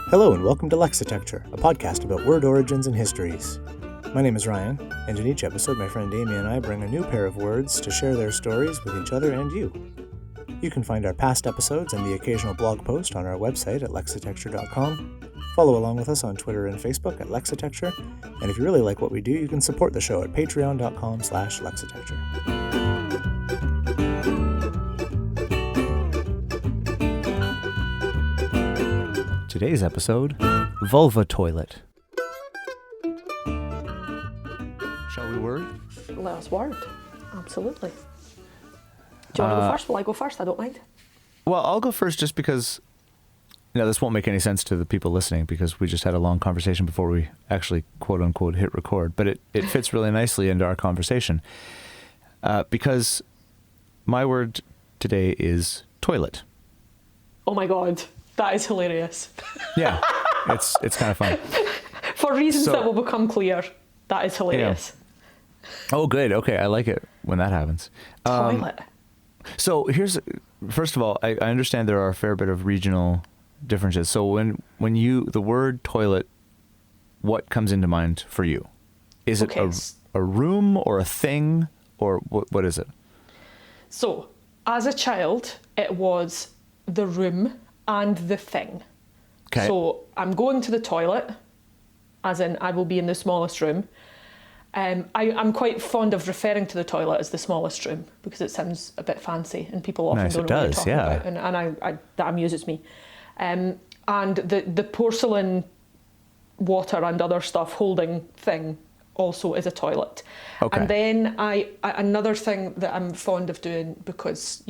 Hello and welcome to Lexitecture, a podcast about word origins and histories. My name is Ryan, and in each episode my friend Amy and I bring a new pair of words to share their stories with each other and you. You can find our past episodes and the occasional blog post on our website at lexitecture.com. Follow along with us on Twitter and Facebook at Lexitecture, and if you really like what we do, you can support the show at patreon.com/lexitecture. Today's episode, Vulva toilet. Shall we word? Let us word. Absolutely. Do you want to go first? Will I go first? I don't mind. Well, I'll go first just because, this won't make any sense to the people listening because we just had a long conversation before we actually, quote unquote, hit record. But it fits really nicely into our conversation because my word today is toilet. Oh my God. That is hilarious. Yeah, it's kind of fun. For reasons that will become clear, that is hilarious. Yeah. Oh, good. Okay, I like it when that happens. Toilet. So first of all, I understand there are a fair bit of regional differences. So when the word toilet, what comes into mind for you? Is it a room or a thing or what is it? So as a child, it was the room and the thing. Okay. So I'm going to the toilet, as in I will be in the smallest room. I'm quite fond of referring to the toilet as the smallest room because it sounds a bit fancy and people often don't know what you're talking about. And I that amuses me. And the porcelain water and other stuff holding thing also is a toilet. Okay. And then another thing that I'm fond of doing because,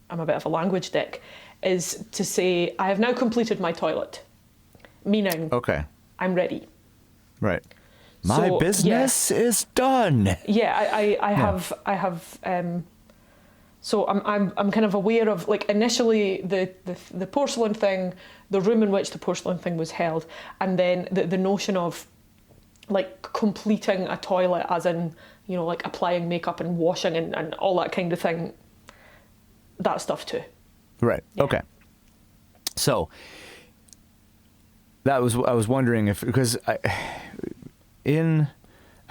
I'm a bit of a language dick, is to say, I have now completed my toilet. Meaning, I'm ready. Right. My business is done. Yeah, I have. So I'm kind of aware of, like, initially the porcelain thing, the room in which the porcelain thing was held, and then the notion of, like, completing a toilet as in, like applying makeup and washing and all that kind of thing. That stuff too. Right. Yeah. Okay. So I was wondering if, because at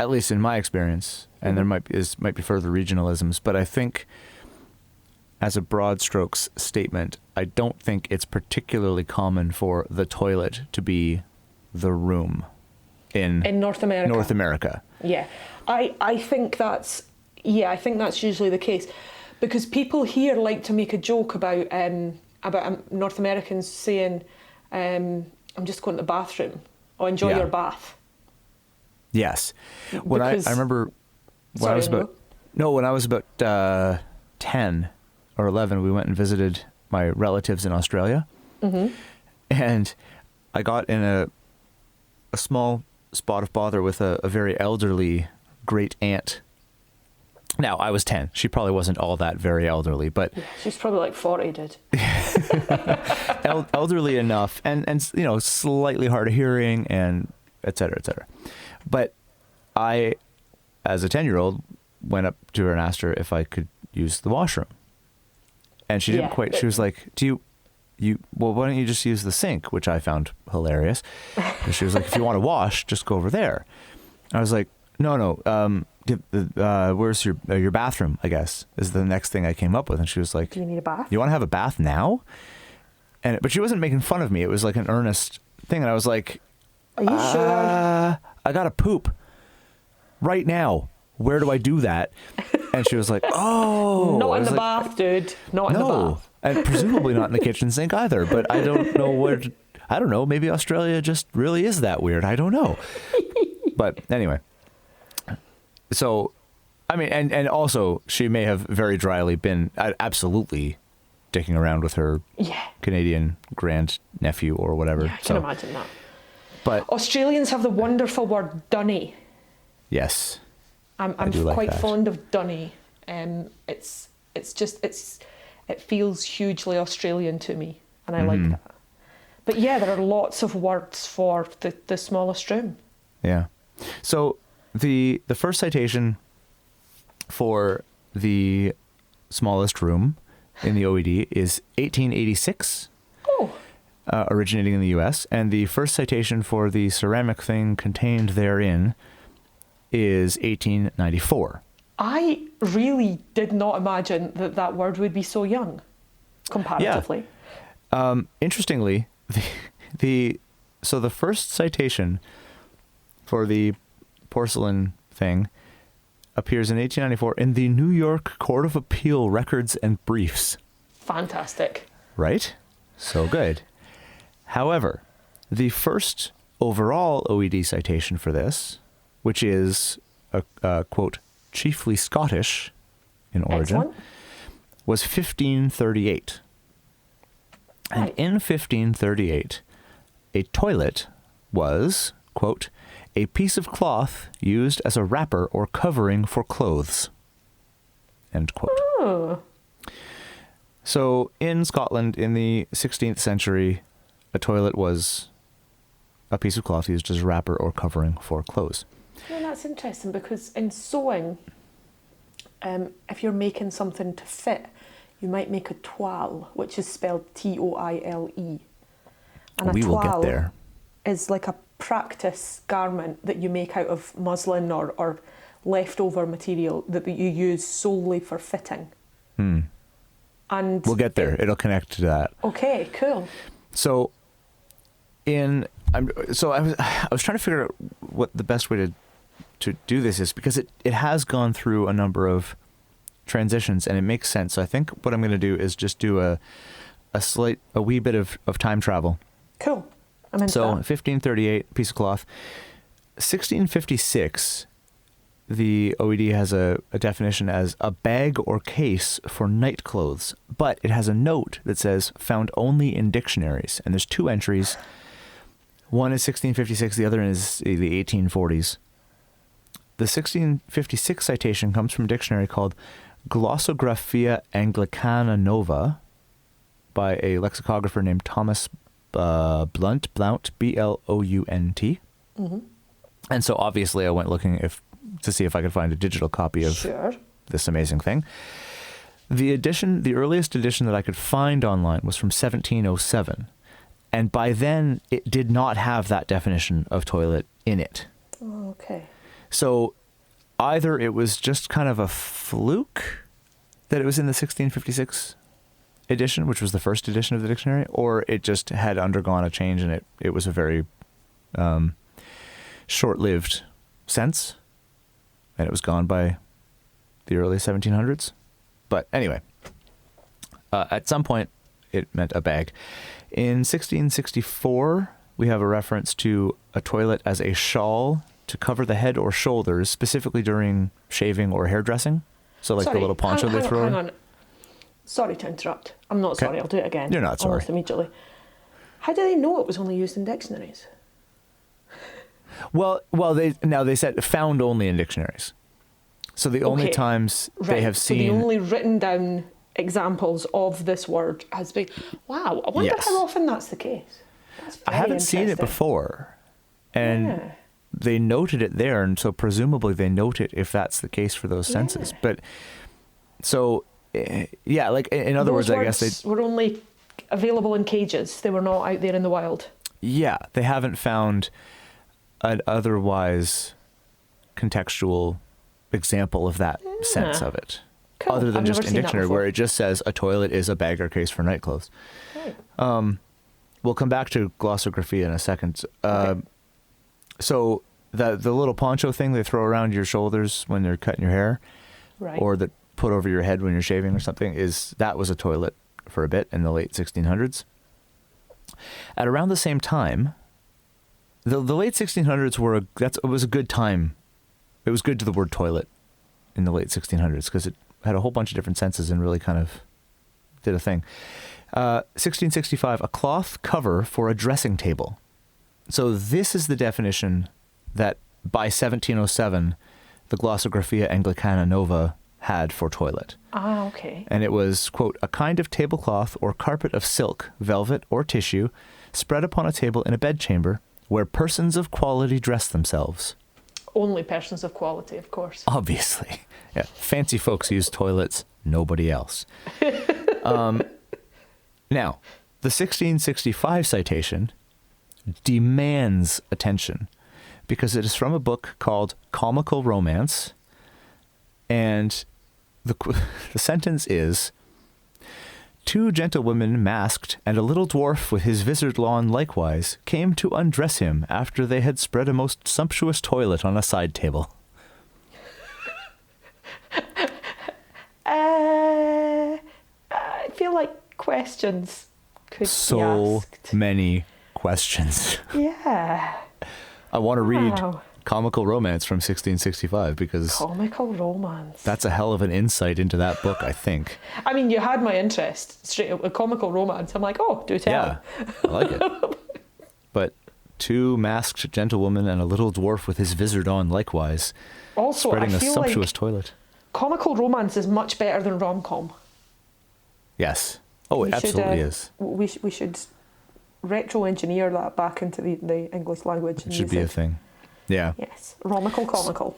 least in my experience, and there might be further regionalisms, but I think as a broad strokes statement, I don't think it's particularly common for the toilet to be the room in North America. North America. Yeah. I think that's usually the case. Because people here like to make a joke about North Americans saying, "I'm just going to the bathroom," or "Enjoy your bath." Yes, when I remember when I was about 10 or 11, we went and visited my relatives in Australia, and I got in a small spot of bother with a very elderly great aunt. Now, I was 10. She probably wasn't all that very elderly, but... Yeah, she's probably like 40, dude. Elderly enough, and slightly hard of hearing, and et cetera, et cetera. But I, as a 10-year-old, went up to her and asked her if I could use the washroom. And she didn't quite... She was like, well, why don't you just use the sink? Which I found hilarious. And she was like, if you want to wash, just go over there. I was like, no, where's your bathroom, I guess, is the next thing I came up with. And she was like, do you need a bath? You want to have a bath now? But she wasn't making fun of me. It was like an earnest thing. And I was like, are you sure? I got to poop right now. Where do I do that? And she was like, oh. Not in the bath, dude. Not in the bath. And presumably not in the kitchen sink either. But I don't know I don't know. Maybe Australia just really is that weird. I don't know. But anyway. So, I mean, and also she may have very dryly been absolutely dicking around with her Canadian grandnephew or whatever. Yeah, I can imagine that. But Australians have the wonderful word dunny. Yes. I'm quite fond of dunny. It feels hugely Australian to me, and I like that. But yeah, there are lots of words for the smallest room. Yeah. So the first citation for the smallest room in the OED is 1886, originating in the U.S., and the first citation for the ceramic thing contained therein is 1894. I really did not imagine that that word would be so young, comparatively. Yeah. Interestingly, so the first citation for the porcelain thing appears in 1894 in the New York Court of Appeal Records and Briefs. Fantastic. Right? So good. However, the first overall OED citation for this, which is a quote, chiefly Scottish in origin, Excellent. was 1538. And Right. in 1538, a toilet was, quote, a piece of cloth used as a wrapper or covering for clothes, end quote. Oh. So in Scotland in the 16th century, a toilet was a piece of cloth used as a wrapper or covering for clothes. Yeah, that's interesting because in sewing, if you're making something to fit, you might make a toile, which is spelled Toile. And We will get there. Is like a practice garment that you make out of muslin or leftover material that you use solely for fitting. And We'll get there. It'll connect to that. Okay, cool. So I was trying to figure out what the best way to do this is, because it has gone through a number of transitions and it makes sense. So I think what I'm going to do is just do a wee bit of time travel. Cool. I'm into So that. 1538, piece of cloth. 1656, the OED has a definition as a bag or case for night clothes, but it has a note that says found only in dictionaries. And there's two entries. One is 1656, the other is the 1840s. The 1656 citation comes from a dictionary called Glossographia Anglicana Nova by a lexicographer named Thomas Blount, Blount, B-L-O-U-N-T. Mm-hmm. And so obviously I went looking to see if I could find a digital copy of this amazing thing. The earliest edition that I could find online was from 1707. And by then, it did not have that definition of toilet in it. Oh, okay. So either it was just kind of a fluke that it was in the 1656 edition, which was the first edition of the dictionary, or it just had undergone a change and it was a very short-lived sense, and it was gone by the early 1700s. But anyway, at some point, it meant a bag. In 1664, we have a reference to a toilet as a shawl to cover the head or shoulders, specifically during shaving or hairdressing. So like the little poncho they throw. Hang on. Sorry to interrupt. I'm not sorry. I'll do it again. You're not sorry. Almost immediately. How do they know it was only used in dictionaries? Well, they said found only in dictionaries. So the only times they have seen... So the only written down examples of this word has been... Wow, I wonder how often that's the case. That's very I haven't seen it before. And they noted it there, and so presumably they note it if that's the case for those senses. But, so, like, in other words, I guess they... were only available in cages. They were not out there in the wild. Yeah, they haven't found an otherwise contextual example of that sense of it. Cool. Other than I've just never in seen dictionary, that before. where it just says a toilet is a bag or case for night clothes. Right. We'll come back to glossographia in a second. So the little poncho thing they throw around your shoulders when they're cutting your hair, or that put over your head when you're shaving or something, that was a toilet for a bit in the late 1600s. At around the same time, the late 1600s it was a good time. It was good to the word toilet in the late 1600s because it had a whole bunch of different senses and really kind of did a thing. 1665, a cloth cover for a dressing table. So this is the definition that by 1707, the Glossographia Anglicana Nova had for toilet. Ah, okay. And it was, quote, a kind of tablecloth or carpet of silk, velvet, or tissue spread upon a table in a bedchamber where persons of quality dress themselves. Only persons of quality, of course. Obviously. Yeah, fancy folks use toilets, nobody else. Now, the 1665 citation demands attention because it is from a book called Comical Romance, and the sentence is, "Two gentlewomen masked and a little dwarf with his vizard lawn likewise came to undress him after they had spread a most sumptuous toilet on a side table." I feel like questions could be So asked. many questions. Yeah. I want to read Wow. Comical Romance from 1665 because Comical romance. that's a hell of an insight into that book, I think. I mean, you had my interest straight up with comical romance. I'm like, oh, do tell. Yeah, I like it. But two masked gentlewomen and a little dwarf with his vizard on likewise, Also, spreading I a feel sumptuous like toilet. comical romance is much better than rom-com. Yes. Oh, it absolutely is. We should retro-engineer that back into the English language. It should be a thing. Yeah. Yes, romical, comical.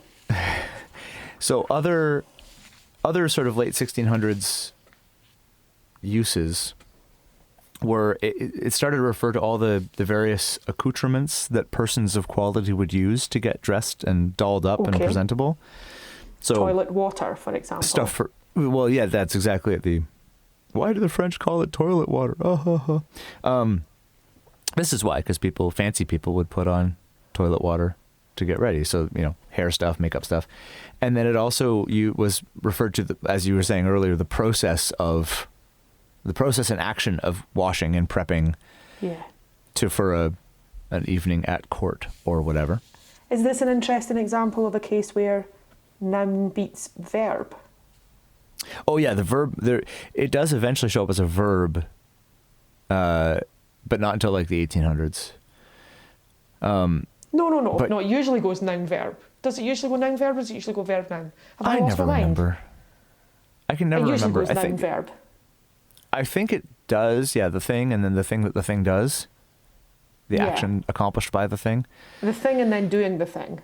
So other sort of late 1600s uses were, it started to refer to all the various accoutrements that persons of quality would use to get dressed and dolled up and presentable. So Toilet water, for example. stuff for, well, yeah, that's exactly it. Why do the French call it toilet water? This is why, because fancy people would put on toilet water to get ready. So, hair stuff, makeup stuff. And then it also was referred to, as you were saying earlier, the process and action of washing and prepping for an evening at court or whatever. Is this an interesting example of a case where noun beats verb? Oh yeah, the verb there. It does eventually show up as a verb, but not until like the 1800s. No. It usually goes noun verb. Does it usually go noun verb, or does it usually go verb noun? I never remember. I can never remember. It usually goes noun verb. I think it does. Yeah, the thing, and then the thing that the thing does. The action accomplished by the thing. The thing, and then doing the thing.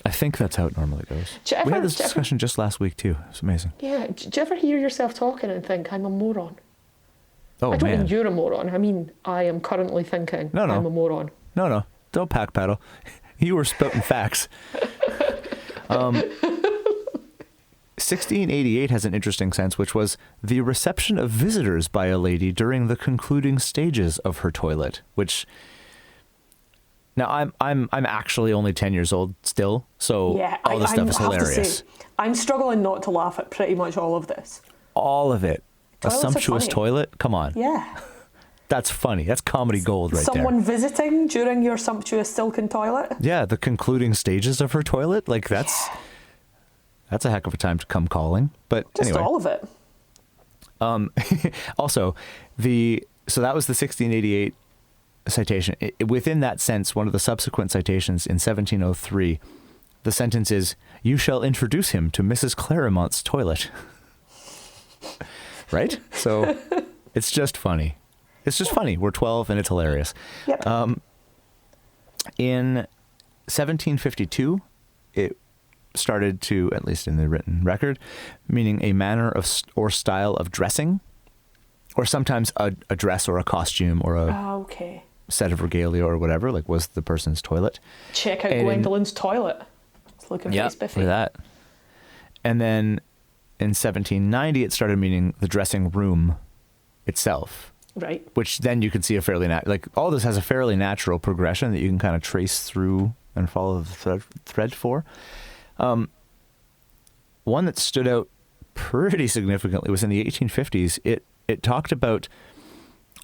I think that's how it normally goes. We had this discussion just last week too. It's amazing. Yeah. Do you ever hear yourself talking and think, I'm a moron? Oh, I don't mean you're a moron. I mean, I am currently thinking I'm a moron. No. Don't pack paddle. You were spouting facts. 1688 has an interesting sense, which was the reception of visitors by a lady during the concluding stages of her toilet, which... Now, I'm actually only 10 years old still, so all this stuff is hilarious. I'm struggling not to laugh at pretty much all of this. All of it. Toilets a sumptuous toilet? Come on. Yeah. That's funny. That's comedy gold right there. Someone visiting during your sumptuous silken toilet? Yeah, the concluding stages of her toilet. Like, that's a heck of a time to come calling. But just anyway. all of it. Also, so that was the 1688 citation. Within that sense, one of the subsequent citations in 1703, the sentence is, "You shall introduce him to Mrs. Claremont's toilet." Right? So it's just funny. It's just funny. We're 12 and it's hilarious. Yep. In 1752, it started to, at least in the written record, meaning a manner of or style of dressing, or sometimes a dress or a costume or a set of regalia or whatever, like was the person's toilet. Check out Gwendolyn's toilet. It's looking very spiffy. Look at that. And then in 1790, it started meaning the dressing room itself. Right. Which then you can see a fairly all this has a fairly natural progression that you can kind of trace through and follow the thread for. One that stood out pretty significantly was in the 1850s. It talked about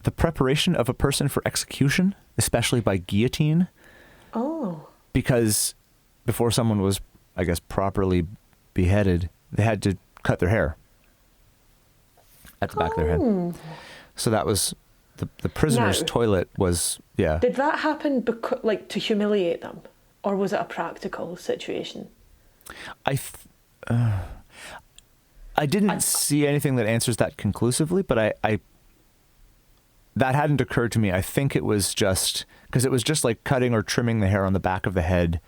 the preparation of a person for execution, especially by guillotine. Oh. Because before someone was, I guess, properly beheaded, they had to cut their hair at the back of their head. So that was the prisoner's toilet was, Did that happen to humiliate them, or was it a practical situation? I didn't see anything that answers that conclusively, but I that hadn't occurred to me. I think it was just because it was just like cutting or trimming the hair on the back of the head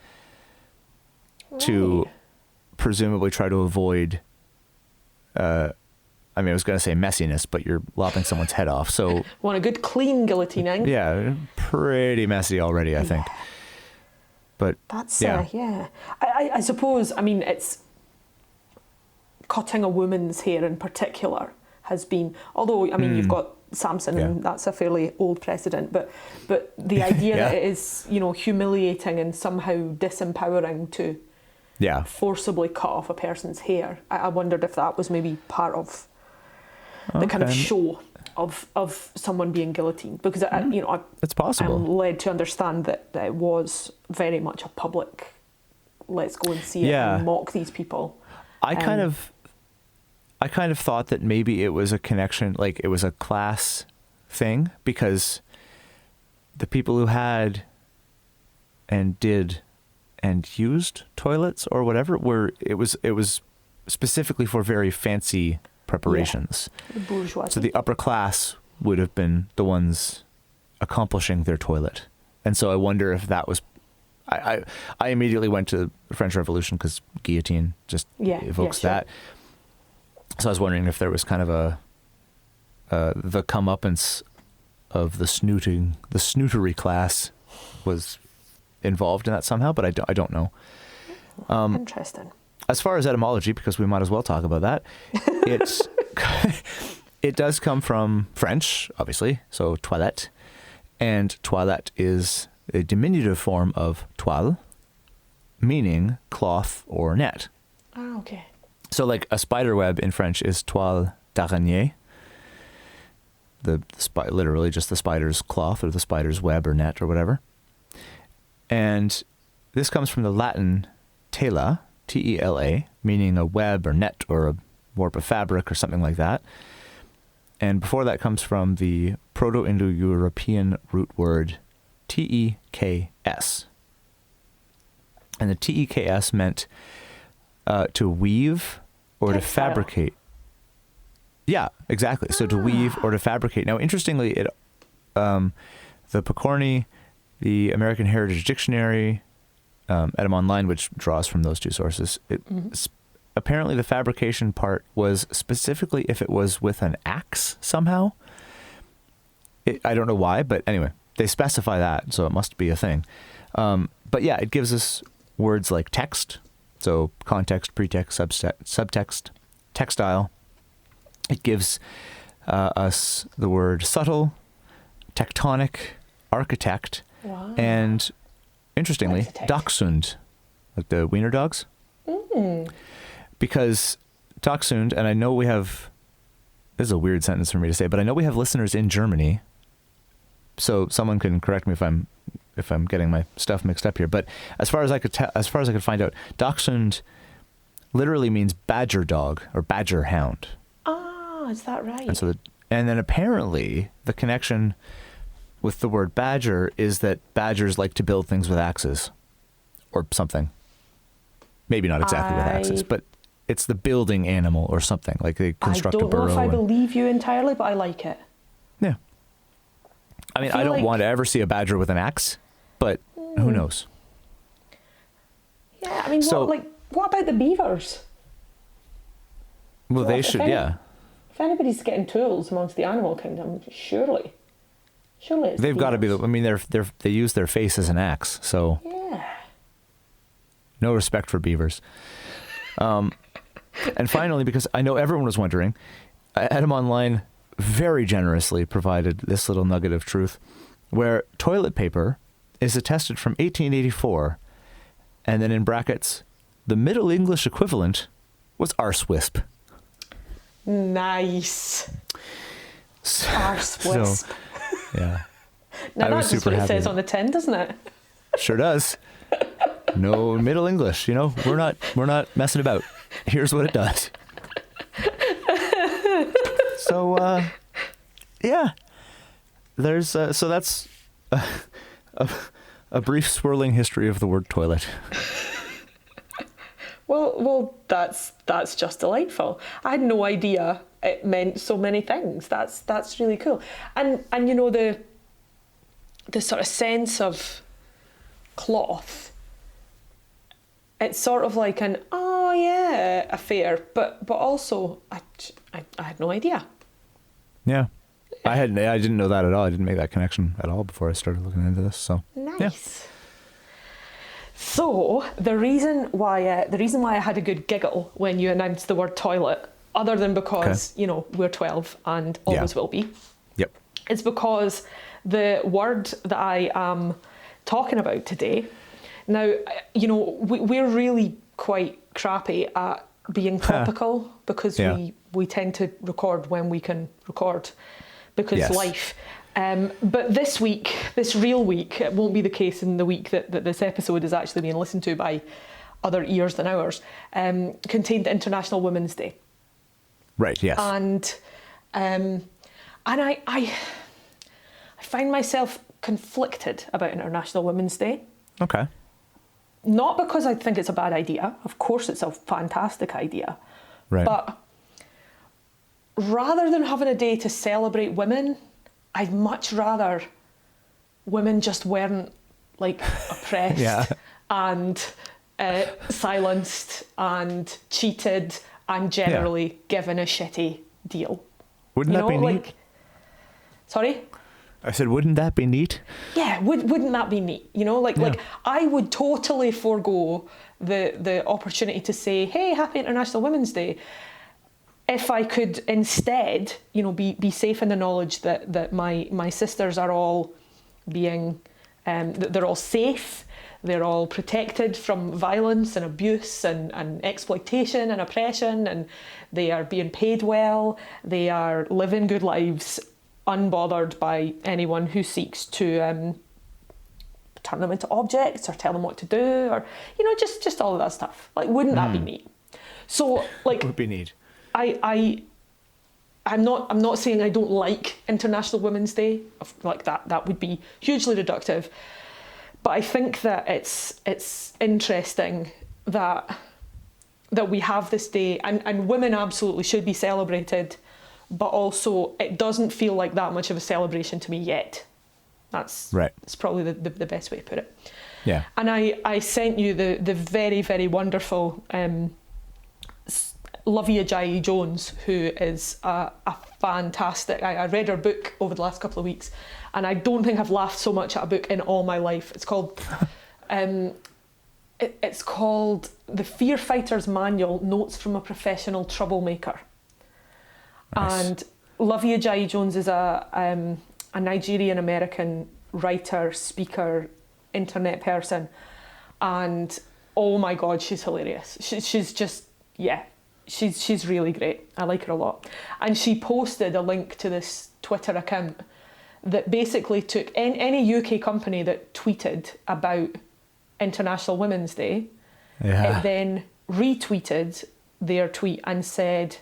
to presumably try to avoid, I was going to say messiness, but you're lopping someone's head off. So want a good clean guillotining. Yeah, pretty messy already, I think. But that's yeah. I suppose, it's cutting a woman's hair in particular has been, although you've got Samson, and that's a fairly old precedent, but the idea that it is, humiliating and somehow disempowering to forcibly cut off a person's hair. I wondered if that was maybe part of the kind of show of someone being guillotined, because it's possible. I'm led to understand that it was very much a public, let's go and see it and mock these people. I kind of thought that maybe it was a connection, like it was a class thing, because the people who had and did and used toilets or whatever it was specifically for very fancy preparations. The bourgeoisie. So the upper class would have been the ones accomplishing their toilet. And so I wonder if that was, I immediately went to the French Revolution because guillotine just evokes that. So I was wondering if there was kind of the comeuppance of the snootery class was involved in that somehow, but I don't know. Interesting. As far as etymology, because we might as well talk about that, it does come from French, obviously, so toilette. And toilette is a diminutive form of toile, meaning cloth or net. Ah, okay. So like a spider web in French is toile d'araignée. Literally just the spider's cloth or the spider's web or net or whatever. And this comes from the Latin tela, T-E-L-A, meaning a web or net or a warp of fabric or something like that. And before that comes from the Proto-Indo-European root word T-E-K-S. And the T-E-K-S meant to weave or to fabricate. Yeah, exactly. So to weave or to fabricate. Now, interestingly, the Picorni, the American Heritage Dictionary, Etym Online, which draws from those two sources, apparently the fabrication part was specifically if it was with an axe somehow. I don't know why, but anyway, they specify that, so it must be a thing. But yeah, it gives us words like text, so context, pretext, subtext, textile. It gives us the word subtle, tectonic, architect, and interestingly, dachshund, like the wiener dogs. Because dachshund, and I know we have, this is a weird sentence for me to say, but I know we have listeners in Germany, so someone can correct me if I'm getting my stuff mixed up here. But as far as I could find out, dachshund literally means badger dog or badger hound. Ah, is that right? And then apparently the connection with the word badger is that badgers like to build things with axes or something. Maybe not exactly with axes, but it's the building animal or something. Like they construct a burrow. I don't know if I believe you entirely, but I like it. Yeah. I don't want to ever see a badger with an axe, but who knows? Yeah, what about the beavers? Well, they should, If anybody's getting tools amongst the animal kingdom, surely it's they've got to be. They use their face as an axe, so no respect for beavers. And finally, because I know everyone was wondering, Etym Online very generously provided this little nugget of truth, where toilet paper is attested from 1884, and then in brackets, the Middle English equivalent was arsewisp. Nice. Arsewisp. Yeah. Now that's just what it says on the tin, doesn't it? Sure does. No Middle English, we're not messing about. Here's what it does. So, there's so that's a brief swirling history of the word toilet. Well, that's just delightful. I had no idea it meant so many things. That's really cool. And the sort of sense of cloth. It's sort of like yeah, a fair, but also I had no idea. Yeah. I didn't know that at all. I didn't make that connection at all before I started looking into this. So Nice. Yeah. So the reason why I had a good giggle when you announced the word toilet, other than because we're 12 and always will be, Yep. is because the word that I am talking about today. Now, we're really quite crappy at being topical because we tend to record when we can record because life. But this real week, it won't be the case in the week that this episode is actually being listened to by other ears than ours, contained International Women's Day. Right, yes. And I find myself conflicted about International Women's Day. Okay. Not because I think it's a bad idea. Of course it's a fantastic idea. Right. But rather than having a day to celebrate women, I'd much rather women just weren't like oppressed and silenced and cheated and generally given a shitty deal. Wouldn't that be neat? Sorry? I said, wouldn't that be neat? Yeah, wouldn't that be neat? Like I would totally forego the opportunity to say, hey, happy International Women's Day, if I could instead, be safe in the knowledge that my sisters are all being, they're all safe, they're all protected from violence and abuse and exploitation and oppression, and they are being paid well, they are living good lives, unbothered by anyone who seeks to turn them into objects or tell them what to do, or just all of that stuff. Like, wouldn't that be neat? So, like, It would be neat. I'm not saying I don't like International Women's Day. Like that would be hugely reductive. But I think that it's interesting that we have this day, and women absolutely should be celebrated, but also it doesn't feel like that much of a celebration to me yet. That's right. It's probably the best way to put it. Yeah. And I sent you the very, very wonderful Lovey Ajayi Jones, who is a fantastic. I read her book over the last couple of weeks, and I don't think I've laughed so much at a book in all my life. It's called it's called The Fear Fighter's Manual: Notes from a Professional Troublemaker. Nice. And Lovey Ajayi Jones is a Nigerian American writer, speaker, internet person, and oh my God, she's hilarious. She's just She's really great. I like her a lot. And she posted a link to this Twitter account that basically took any UK company that tweeted about International Women's Day, it then retweeted their tweet and said,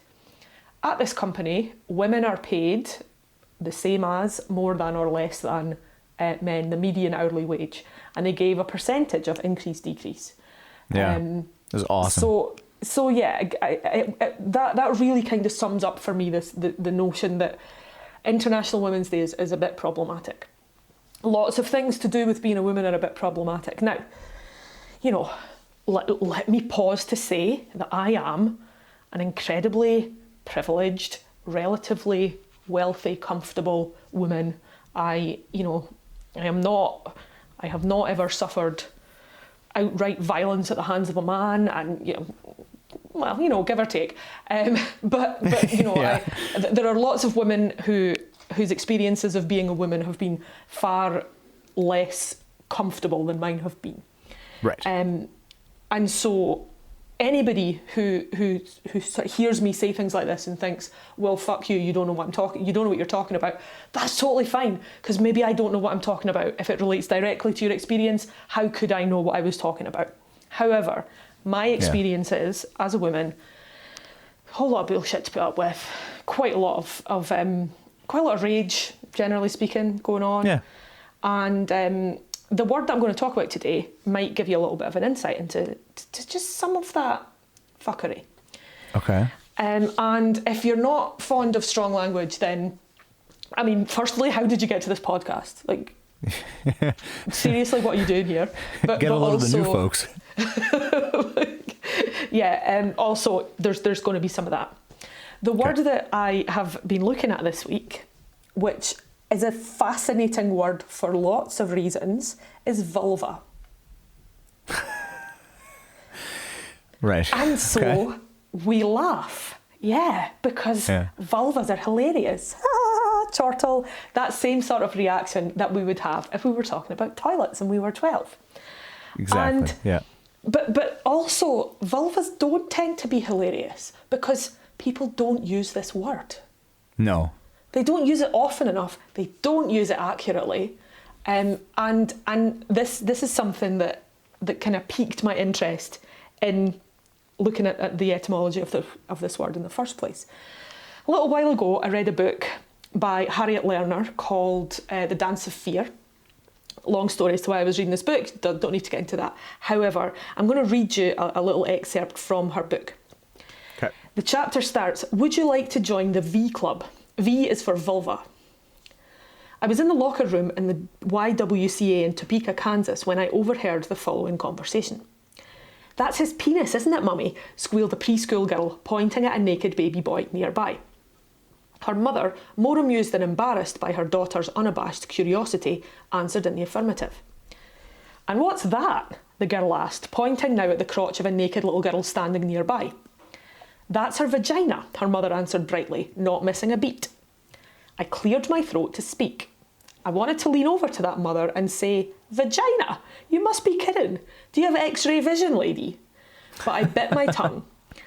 at this company, women are paid the same as, more than or less than men, the median hourly wage. And they gave a percentage of increase, decrease. Yeah, that's awesome. So yeah, that really kind of sums up for me the notion that International Women's Day is a bit problematic. Lots of things to do with being a woman are a bit problematic. Now, let me pause to say that I am an incredibly privileged, relatively wealthy, comfortable woman. I have not ever suffered outright violence at the hands of a man, and give or take. But there are lots of women whose experiences of being a woman have been far less comfortable than mine have been. Right. And so anybody who sort of hears me say things like this and thinks, well, fuck you, you don't know what you're talking about, that's totally fine, because maybe I don't know what I'm talking about. If it relates directly to your experience, how could I know what I was talking about? However, my experience is, as a woman, a whole lot of bullshit to put up with, quite a lot of rage, generally speaking, going on. Yeah. And the word that I'm going to talk about today might give you a little bit of an insight into just some of that fuckery. Okay. And if you're not fond of strong language, then, I mean, firstly, how did you get to this podcast? Like, seriously, what are you doing here? Get a lot of the new folks. Also, there's going to be some of that. The word that I have been looking at this week, which is a fascinating word for lots of reasons, is vulva. Right. And so we laugh. Yeah, because vulvas are hilarious. Chortle. That same sort of reaction that we would have if we were talking about toilets and we were 12. Exactly, But also, vulvas don't tend to be hilarious because people don't use this word. No. They don't use it often enough. They don't use it accurately. And this is something that kind of piqued my interest in looking at the etymology of this word in the first place. A little while ago, I read a book by Harriet Lerner called The Dance of Fear. Long story as to why I was reading this book, don't need to get into that. However, I'm going to read you a little excerpt from her book. Okay. The chapter starts, "Would you like to join the V Club?" V is for vulva. I was in the locker room in the YWCA in Topeka, Kansas, when I overheard the following conversation. "That's his penis, isn't it, Mummy?" squealed a preschool girl, pointing at a naked baby boy nearby. Her mother, more amused than embarrassed by her daughter's unabashed curiosity, answered in the affirmative. "And what's that?" the girl asked, pointing now at the crotch of a naked little girl standing nearby. "That's her vagina," her mother answered brightly, not missing a beat. I cleared my throat to speak. I wanted to lean over to that mother and say, "Vagina? You must be kidding. Do you have X-ray vision, lady?" But I bit my tongue.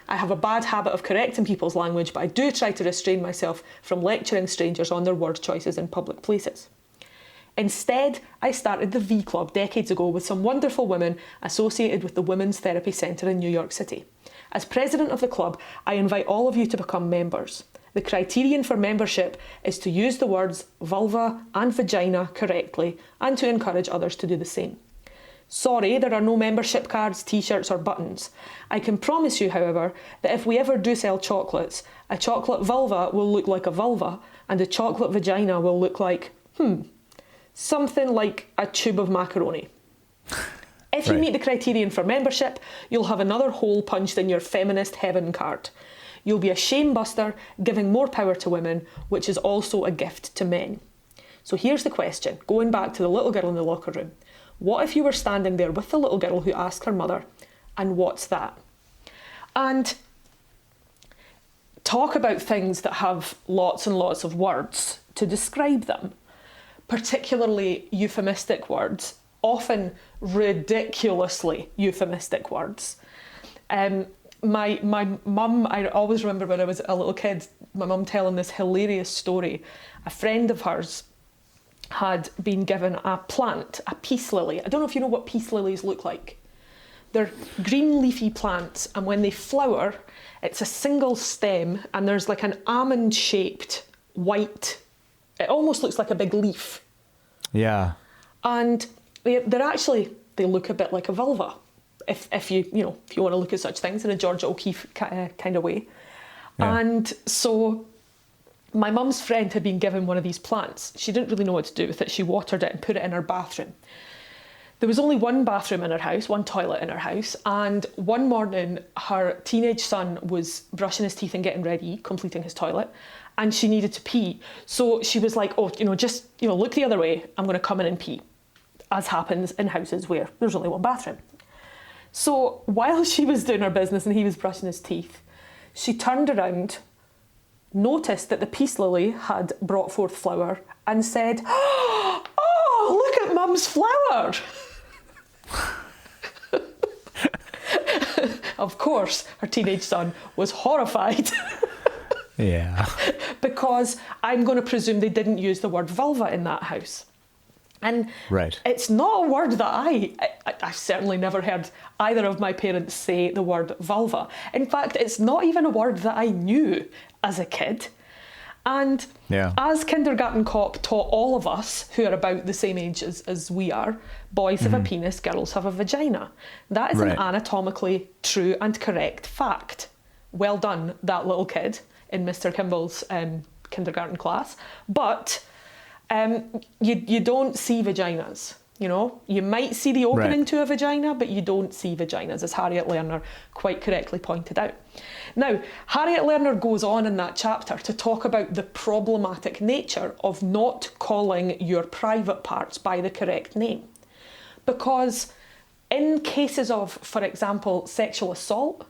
I have a bad habit of correcting people's language, but I do try to restrain myself from lecturing strangers on their word choices in public places. Instead, I started the V Club decades ago with some wonderful women associated with the Women's Therapy Centre in New York City. As president of the club, I invite all of you to become members. The criterion for membership is to use the words vulva and vagina correctly and to encourage others to do the same. Sorry, there are no membership cards, t-shirts or buttons. I can promise you, however, that if we ever do sell chocolates, a chocolate vulva will look like a vulva and a chocolate vagina will look like, something like a tube of macaroni. If you meet the criterion for membership, you'll have another hole punched in your feminist heaven card. You'll be a shame buster, giving more power to women, which is also a gift to men. So here's the question, going back to the little girl in the locker room. What if you were standing there with the little girl who asked her mother, "And what's that?" And talk about things that have lots and lots of words to describe them, particularly euphemistic words, often ridiculously euphemistic words. My mum, I always remember when I was a little kid, my mum telling this hilarious story. A friend of hers had been given a plant, a peace lily. I don't know if you know what peace lilies look like. They're green leafy plants, and when they flower, it's a single stem and there's like an almond-shaped white, it almost looks like a big leaf. Yeah. And they're actually, they look a bit like a vulva, if you want to look at such things in a Georgia O'Keeffe kind of way. Yeah. And so my mum's friend had been given one of these plants. She didn't really know what to do with it. She watered it and put it in her bathroom. There was only one bathroom in her house, one toilet in her house, and one morning her teenage son was brushing his teeth and getting ready, completing his toilet, and she needed to pee. So she was like, just look the other way, I'm going to come in and pee, as happens in houses where there's only one bathroom. So while she was doing her business and he was brushing his teeth, she turned around, noticed that the peace lily had brought forth flower and said, "Oh, look at Mum's flower." Of course, her teenage son was horrified. Yeah. Because I'm going to presume they didn't use the word vulva in that house. And it's not a word that I've certainly never heard either of my parents say the word vulva. In fact, it's not even a word that I knew as a kid. And as kindergarten cop taught all of us who are about the same age as we are, boys have a penis, girls have a vagina. That is an anatomically true and correct fact. Well done, that little kid in Mr. Kimball's kindergarten class. But you don't see vaginas. You know, you might see the opening Right. to a vagina, but you don't see vaginas, as Harriet Lerner quite correctly pointed out. Now, Harriet Lerner goes on in that chapter to talk about the problematic nature of not calling your private parts by the correct name. Because in cases of, for example, sexual assault,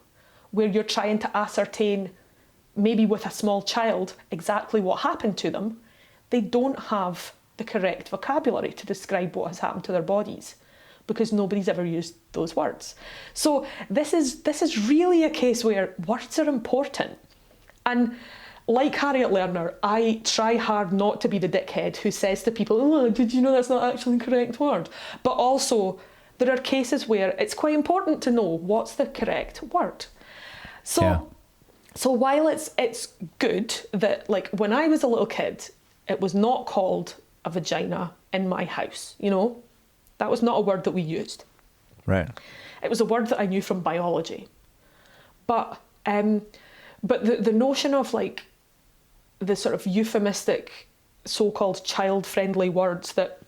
where you're trying to ascertain, maybe with a small child, exactly what happened to them, they don't have the correct vocabulary to describe what has happened to their bodies, because nobody's ever used those words. So this is really a case where words are important. And like Harriet Lerner, I try hard not to be the dickhead who says to people, oh, did you know that's not actually the correct word? But also, there are cases where it's quite important to know what's the correct word. So while it's good that, like, when I was a little kid, it was not called a vagina in my house, you know? That was not a word that we used. Right. It was a word that I knew from biology. But the notion of, like, the sort of euphemistic, so-called child-friendly words that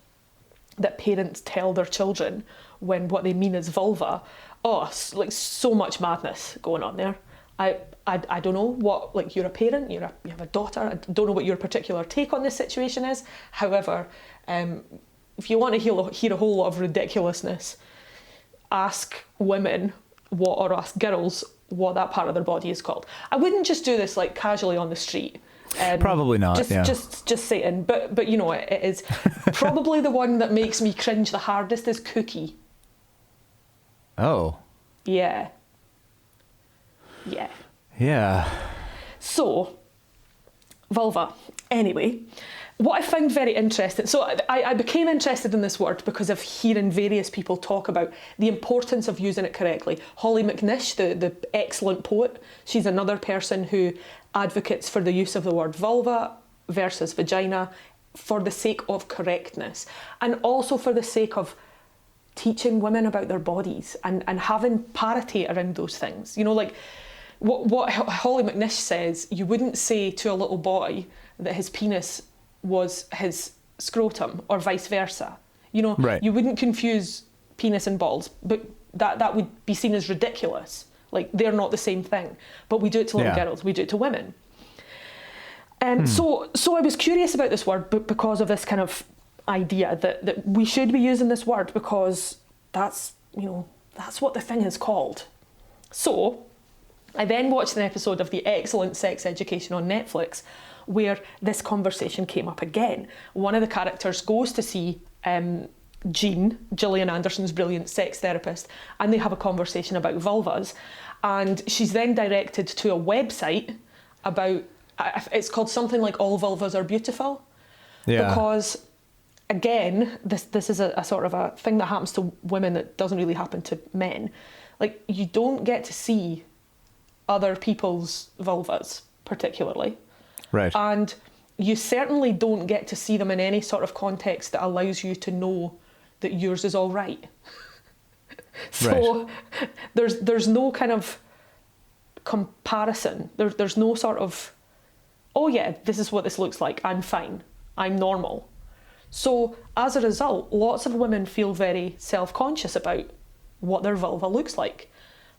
parents tell their children when what they mean is vulva, like, so much madness going on there. I don't know what, like, you're a parent, you have a daughter, I don't know what your particular take on this situation is. However, if you want to hear a whole lot of ridiculousness, ask women or ask girls what that part of their body is called. I wouldn't just do this, like, casually on the street. Probably not, Just saying, but you know, it is probably the one that makes me cringe the hardest is cookie. Oh. Yeah. So, vulva. Anyway, what I found very interesting, so I became interested in this word because of hearing various people talk about the importance of using it correctly. Holly McNish, the excellent poet, she's another person who advocates for the use of the word vulva versus vagina for the sake of correctness, and also for the sake of teaching women about their bodies and having parity around those things. You know, like, what Holly McNish says, you wouldn't say to a little boy that his penis was his scrotum or vice versa. You know, right. You wouldn't confuse penis and balls, but that would be seen as ridiculous. Like, they're not the same thing. But we do it to little girls, we do it to women. So I was curious about this word, but because of this kind of idea that we should be using this word because that's what the thing is called. So I then watched an episode of the excellent Sex Education on Netflix where this conversation came up again. One of the characters goes to see Jean, Gillian Anderson's brilliant sex therapist, and they have a conversation about vulvas. And she's then directed to a website about, it's called something like All Vulvas Are Beautiful. Yeah. Because, again, this is a sort of a thing that happens to women that doesn't really happen to men. Like, you don't get to see other people's vulvas, particularly. Right. And you certainly don't get to see them in any sort of context that allows you to know that yours is all right. So there's no kind of comparison. There's no sort of, oh yeah, this is what this looks like, I'm fine, I'm normal. So as a result, lots of women feel very self-conscious about what their vulva looks like,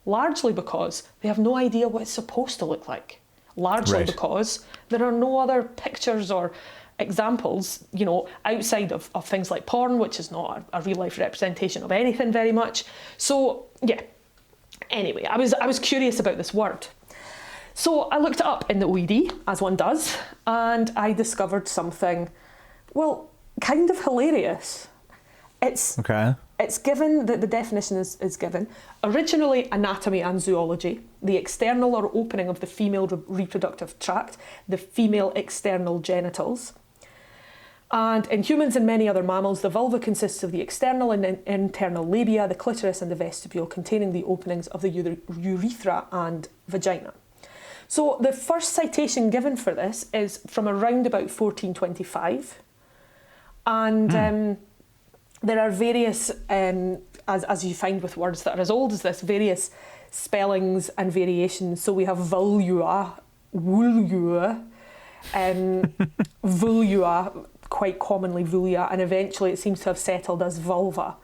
largely because they have no idea what it's supposed to look like, largely because there are no other pictures or examples, you know, outside of things like porn, which is not a real life representation of anything very much. So yeah, anyway, I was curious about this word. So I looked it up in the OED, as one does, and I discovered something, well, kind of hilarious. It's given, the definition is given, originally anatomy and zoology, the external or opening of the female reproductive tract, the female external genitals. And in humans and many other mammals, the vulva consists of the external and internal labia, the clitoris and the vestibule, containing the openings of the urethra and vagina. So the first citation given for this is from around about 1425. And there are various, as you find with words that are as old as this, various spellings and variations. So we have vulva, vulua, vulua, quite commonly vulva, and eventually it seems to have settled as vulva.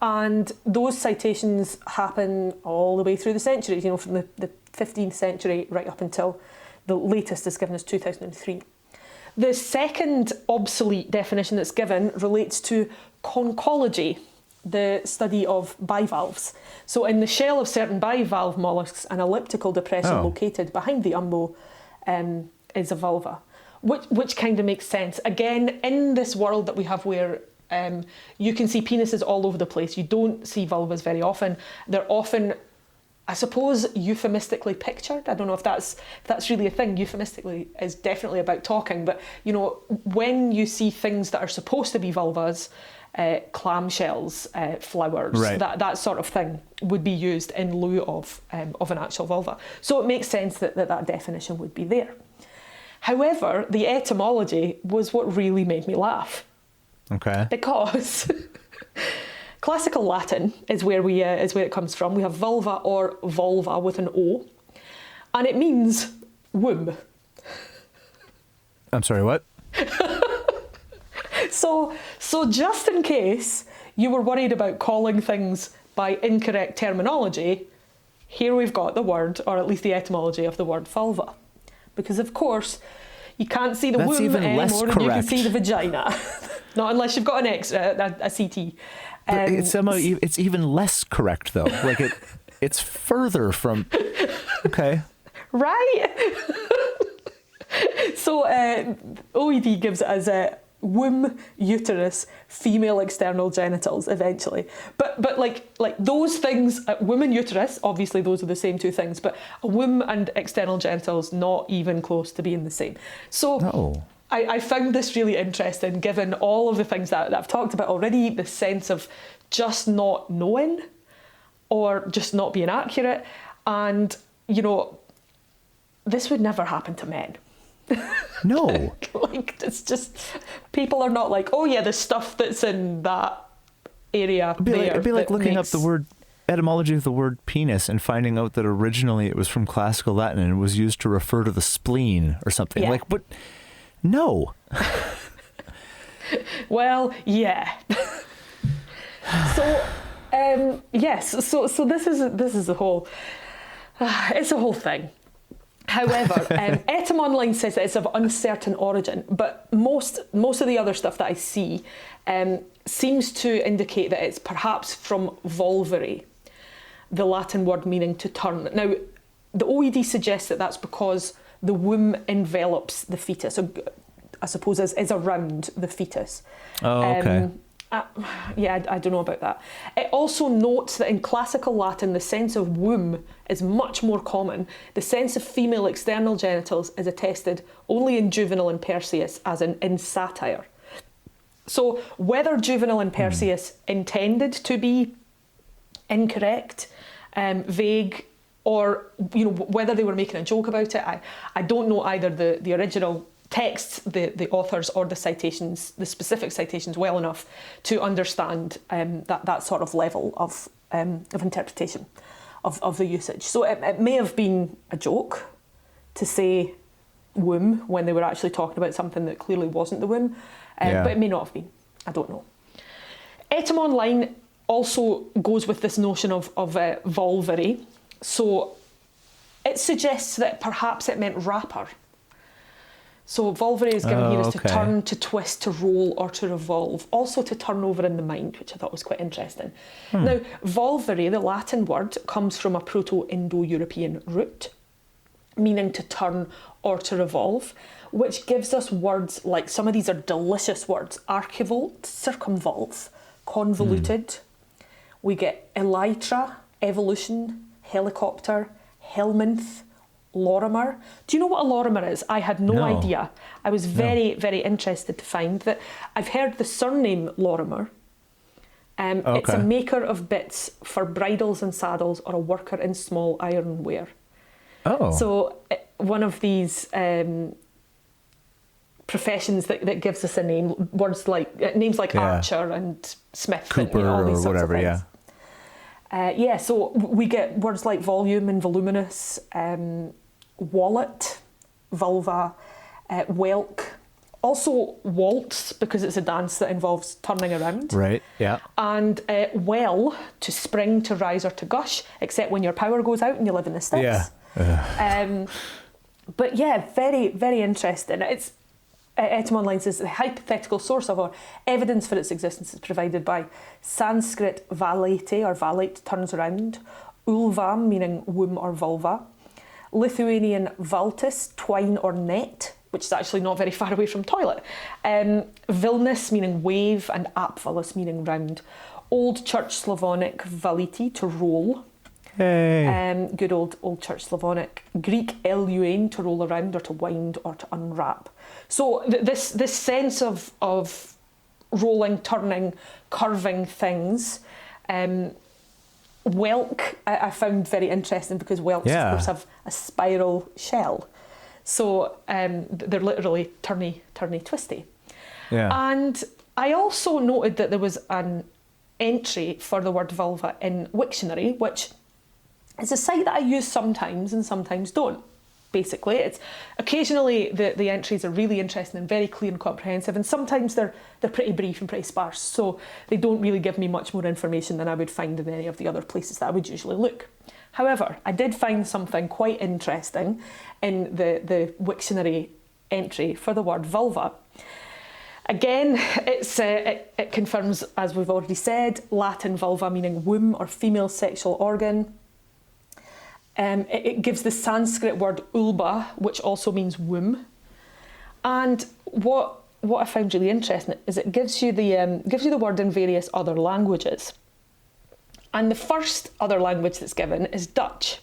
And those citations happen all the way through the centuries, you know, from the 15th century right up until the latest is given as 2003. The second obsolete definition that's given relates to conchology, the study of bivalves. So in the shell of certain bivalve mollusks, an elliptical depression located behind the umbo is a vulva, which kind of makes sense. Again, in this world that we have where you can see penises all over the place, you don't see vulvas very often. They're often, I suppose, euphemistically pictured. I don't know if that's really a thing. Euphemistically is definitely about talking, but you know, when you see things that are supposed to be vulvas, clamshells, flowers, right, that sort of thing would be used in lieu of an actual vulva. So it makes sense that definition would be there. However, the etymology was what really made me laugh. Okay. Because classical Latin is where it comes from. We have vulva or vulva with an O, and it means womb. I'm sorry, what? So just in case you were worried about calling things by incorrect terminology, here we've got the word, or at least the etymology of the word vulva. Because of course, you can't see the womb any more than you can see the vagina. Not unless you've got an a CT. It's even less correct though. Like it's further from. Okay. Right. So OED gives it as a womb, uterus, female external genitals eventually. But like those things, womb and uterus, obviously those are the same two things, but a womb and external genitals not even close to being the same. So I found this really interesting, given all of the things that I've talked about already, the sense of just not knowing or just not being accurate. And, you know, this would never happen to men. No. Like, it's just, people are not like, oh yeah, the stuff that's in that area. It'd be like looking up the word etymology of the word penis and finding out that originally it was from classical Latin and it was used to refer to the spleen or something. Yeah. Like, what? No. Well, yeah. So, yes. So this is the whole. It's a whole thing. However, Etymonline says that it's of uncertain origin, but most of the other stuff that I see seems to indicate that it's perhaps from volvere, the Latin word meaning to turn. Now, the OED suggests that that's because the womb envelops the fetus, so I suppose is around the fetus. Oh, okay. I don't know about that. It also notes that in classical Latin, the sense of womb is much more common. The sense of female external genitals is attested only in Juvenal and Persius, as in satire. So whether Juvenal and Persius intended to be incorrect, vague, or whether they were making a joke about it, I don't know either the original texts, the authors, or the citations, the specific citations, well enough to understand that sort of level of interpretation of the usage. So it may have been a joke to say womb when they were actually talking about something that clearly wasn't the womb, but it may not have been. I don't know. Etymonline also goes with this notion of volvere. So it suggests that perhaps it meant wrapper. So volvere is given here as to turn, to twist, to roll, or to revolve. Also to turn over in the mind, which I thought was quite interesting. Now, volvere, the Latin word, comes from a Proto-Indo-European root, meaning to turn or to revolve, which gives us words like, some of these are delicious words, archivolt, circumvolve, convoluted. We get elytra, evolution, helicopter, helminth, Lorimer. Do you know what a Lorimer is? I had no idea. I was very, very interested to find that I've heard the surname Lorimer. It's a maker of bits for bridles and saddles, or a worker in small ironware. Oh. So one of these professions that gives us a name, words like names like archer and smith, Cooper, and all these or sorts whatever, of things. So we get words like volume and voluminous, wallet, vulva, whelk, Also waltz, because it's a dance that involves turning around. Right, yeah. And well, to spring, to rise, or to gush, except when your power goes out and you live in the sticks. Yeah. But yeah, very, very interesting. It's Etymology says the hypothetical source of or evidence for its existence is provided by Sanskrit valete or valete, turns around, ulva, meaning womb or vulva, Lithuanian valtis, twine or net, which is actually not very far away from toilet, vilnus, meaning wave, and apvalus, meaning round, Old Church Slavonic valiti, to roll. Hey. Good old Church Slavonic. Greek eluane, to roll around or to wind or to unwrap. So this sense of rolling, turning, curving things. Whelk I found very interesting because whelks of course have a spiral shell. So they're literally turny, twisty. Yeah. And I also noted that there was an entry for the word vulva in Wiktionary, which is a site that I use sometimes and sometimes don't. Basically, it's occasionally the entries are really interesting and very clear and comprehensive, and sometimes they're pretty brief and pretty sparse, so they don't really give me much more information than I would find in any of the other places that I would usually look. However, I did find something quite interesting in the Wiktionary entry for the word vulva. Again, it confirms, as we've already said, Latin vulva meaning womb or female sexual organ. It gives the Sanskrit word ulba, which also means womb. And what I found really interesting is it gives you the word in various other languages. And the first other language that's given is Dutch.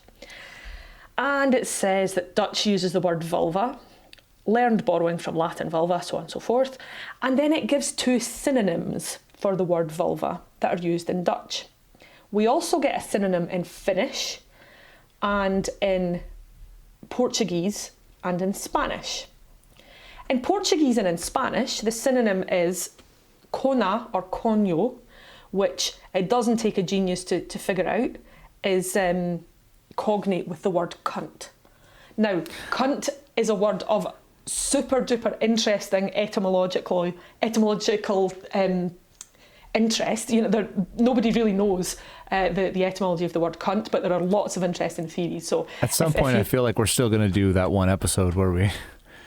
And it says that Dutch uses the word vulva, learned borrowing from Latin vulva, so on and so forth. And then it gives two synonyms for the word vulva that are used in Dutch. We also get a synonym in Finnish, and in Portuguese and in Spanish. In Portuguese and in Spanish, the synonym is cona or coño, which it doesn't take a genius to figure out, is cognate with the word cunt. Now, cunt is a word of super duper interesting etymological interest. Nobody really knows the etymology of the word cunt, but there are lots of interesting theories. So at some point, I feel like we're still going to do that one episode where we.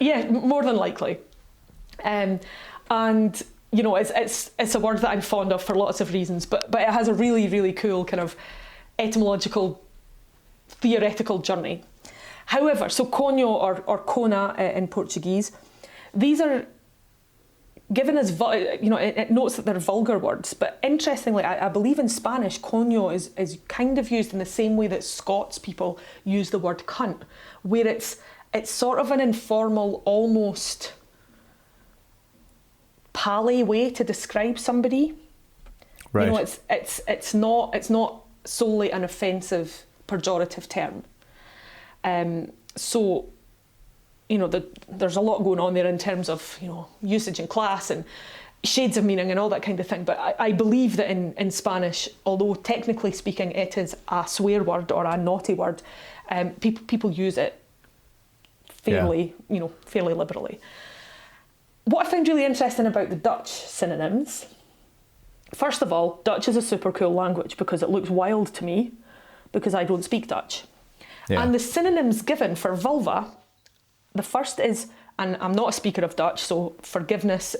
Yeah, more than likely. And it's a word that I'm fond of for lots of reasons, but it has a really, really cool kind of etymological theoretical journey. However, so coño or cona in Portuguese, these are given as, it notes that they're vulgar words, but interestingly, I believe in Spanish, coño is kind of used in the same way that Scots people use the word cunt, where it's sort of an informal, almost pally way to describe somebody. Right. It's not solely an offensive, pejorative term. So there's a lot going on there in terms of, usage in class and shades of meaning and all that kind of thing. But I believe that in Spanish, although technically speaking it is a swear word or a naughty word, people use it fairly liberally. What I found really interesting about the Dutch synonyms, first of all, Dutch is a super cool language because it looks wild to me because I don't speak Dutch. Yeah. And the synonyms given for vulva, the first is, and I'm not a speaker of Dutch, so forgiveness,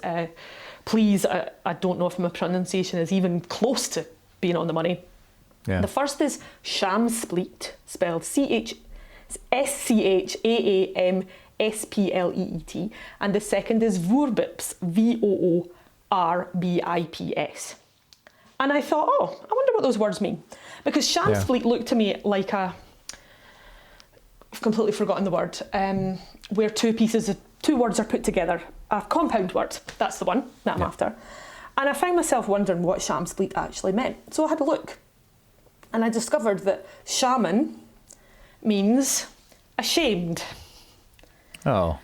please, I don't know if my pronunciation is even close to being on the money. Yeah. The first is schaamspleet, spelled SCHAAMSPLEET, and the second is voorbips, VOORBIPS. And I thought, I wonder what those words mean. Because schaamspleet looked to me like I've completely forgotten the word, where two words are put together. A compound word, that's the one that I'm after. And I found myself wondering what schaamspleet actually meant. So I had a look. And I discovered that shaman means ashamed. Oh.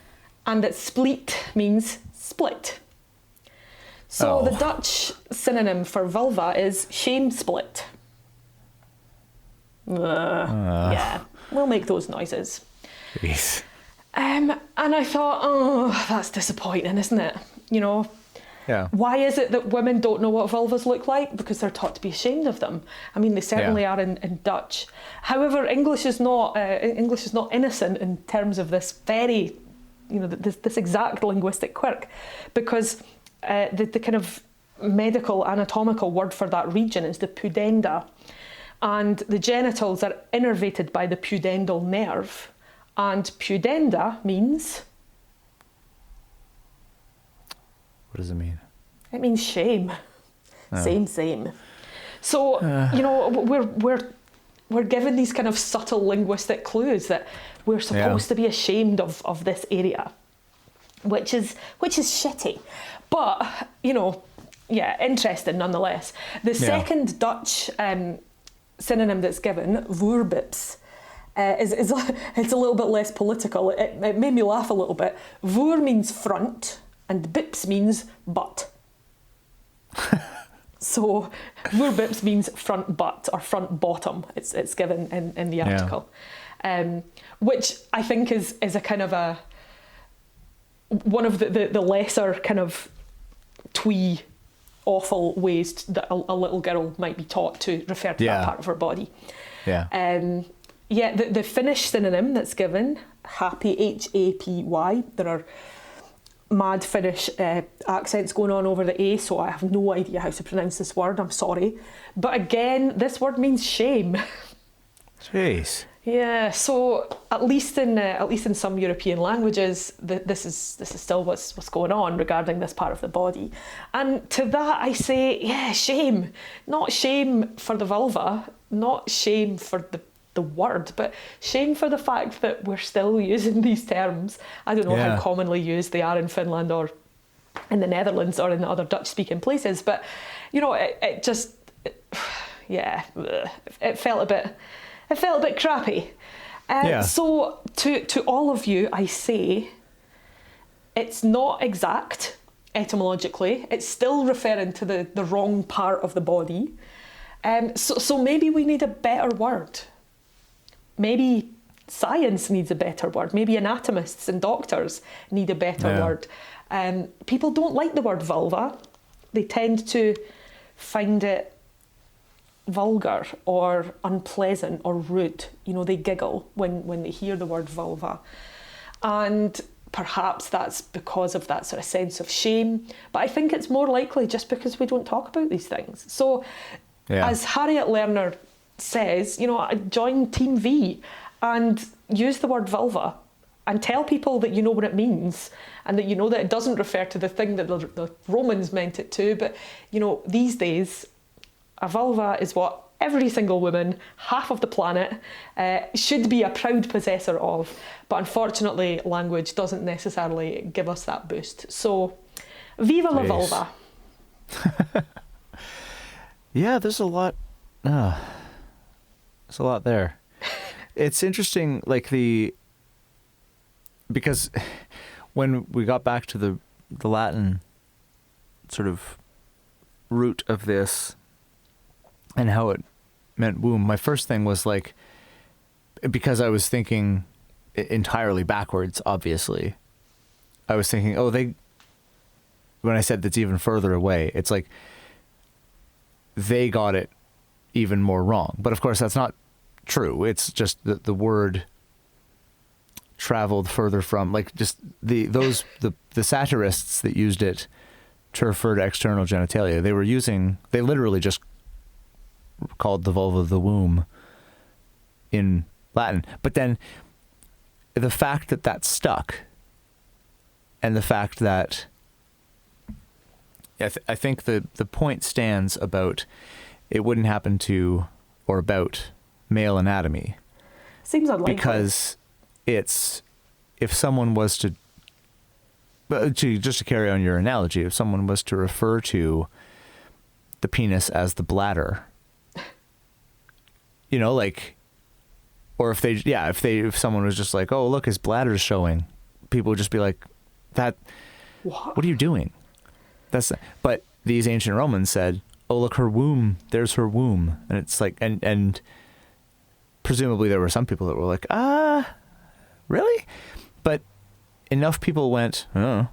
And that spleet means split. So the Dutch synonym for vulva is shame split. Yeah, we'll make those noises. Jeez. And I thought, oh, that's disappointing, isn't it? You know, Yeah. why is it that women don't know what vulvas look like? Because they're taught to be ashamed of them. I mean, they certainly are in Dutch. However, English is not innocent in terms of this very, you know, this exact linguistic quirk, because the kind of medical anatomical word for that region is the pudenda, and the genitals are innervated by the pudendal nerve, and pudenda means. What does it mean? It means shame. Oh. Same. So you know, we're given these kind of subtle linguistic clues that we're supposed to be ashamed of this area, which is shitty. But you know, yeah, interesting nonetheless. The second Dutch synonym that's given, voorbips, is it's a little bit less political. It made me laugh a little bit. Voor means front, and bips means butt. So voorbips means front butt or front bottom. It's given in the article, which I think is a kind of one of the lesser kind of twee awful ways that a little girl might be taught to refer to that part of her body. Yeah. The Finnish synonym that's given, happy, H-A-P-Y. There are mad Finnish accents going on over the A, so I have no idea how to pronounce this word. I'm sorry, but again, this word means shame. Jeez. Yeah. So at least in some European languages, this is still what's going on regarding this part of the body, and to that I say, yeah, shame. Not shame for the vulva, not shame for the word, but shame for the fact that we're still using these terms. I don't know how commonly used they are in Finland or in the Netherlands or in other Dutch-speaking places, but you know, it just, it felt a bit crappy. So to all of you, I say, it's not exact etymologically. It's still referring to the wrong part of the body. So maybe we need a better word. Maybe science needs a better word. Maybe anatomists and doctors need a better word. People don't like the word vulva. They tend to find it vulgar or unpleasant or rude. You know, they giggle when they hear the word vulva. And perhaps that's because of that sort of sense of shame. But I think it's more likely just because we don't talk about these things. So as Harriet Lerner says, you know, join Team V and use the word vulva and tell people that you know what it means and that you know that it doesn't refer to the thing that the Romans meant it to. But, you know, these days, a vulva is what every single woman, half of the planet, should be a proud possessor of. But unfortunately, language doesn't necessarily give us that boost. So, viva la vulva. Yeah, there's a lot. There's a lot there. It's interesting, like because when we got back to the Latin sort of root of this and how it meant womb, my first thing was like, because I was thinking entirely backwards, obviously. I was thinking, when I said that's even further away, it's like they got it even more wrong. But of course, that's not true. It's just that the word traveled further from, like, just the satirists that used it to refer to external genitalia. They literally just called the vulva the womb in Latin. But then the fact that stuck, and the fact that I think the point stands about it wouldn't happen to, or about, male anatomy. Seems unlikely. Because it's, if someone was to carry on your analogy, if someone was to refer to the penis as the bladder, you know, like, or if someone was just like, oh, look, his bladder's showing, people would just be like, what are you doing? But these ancient Romans said, oh, look, her womb, there's her womb. And it's like, and presumably there were some people that were like, really? But enough people went, oh,